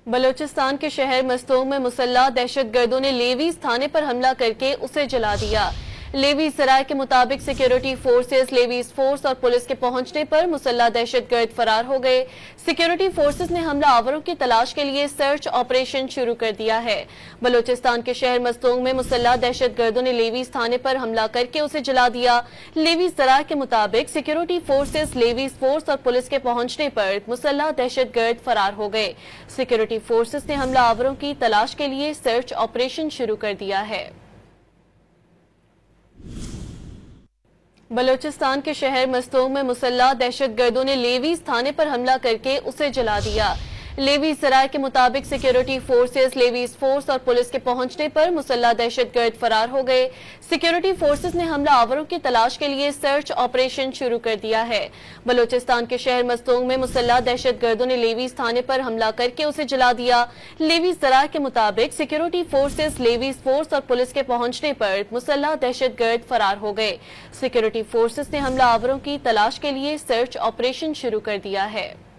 बलूचिस्तान के शहर मस्तोंग में मुसल्लह दहशतगर्दों ने लेवीज थाने पर हमला करके उसे जला दिया। लेवीज सराय के मुताबिक सिक्योरिटी फोर्सेस, लेवीज फोर्स और पुलिस के पहुंचने पर मुसल्लह दहशतगर्द फरार हो गए। सिक्योरिटी फोर्सेस ने हमला आवरों की तलाश के लिए सर्च ऑपरेशन शुरू कर दिया है। बलूचिस्तान के शहर मस्तोंग में मुसल्लह दहशतगर्दों ने लेवीज थाने पर हमला करके उसे जला दिया। लेवीज सराय के मुताबिक सिक्योरिटी फोर्सेस, लेवीज फोर्स और पुलिस के पहुंचने पर मुसल्लह दहशतगर्द फरार हो गए। सिक्योरिटी फोर्सेस ने हमला आवरों की तलाश के लिए सर्च ऑपरेशन शुरू कर दिया है। बलूचिस्तान के शहर मस्तोंग में मुसल्लह दहशतगर्दों ने लेवीज थाने पर हमला करके उसे जला दिया। लेवीज सराय के मुताबिक सिक्योरिटी फोर्सेस, लेवीज फोर्स और पुलिस के पहुंचने पर मुसल्लह दहशतगर्द फरार हो गए। सिक्योरिटी फोर्सेस ने हमला आवरों की तलाश के लिए सर्च ऑपरेशन शुरू कर दिया है। बलूचिस्तान के शहर मस्तोंग में मुसल्लह दहशतगर्दों ने लेवीज थाने पर हमला करके उसे जला दिया। लेवीज सराय के मुताबिक सिक्योरिटी फोर्सेस, लेवीज फोर्स और पुलिस के पहुंचने पर मुसल्लह दहशतगर्द फरार हो गए। सिक्योरिटी फोर्सेस ने हमला आवरों की तलाश के लिए सर्च ऑपरेशन शुरू कर दिया है।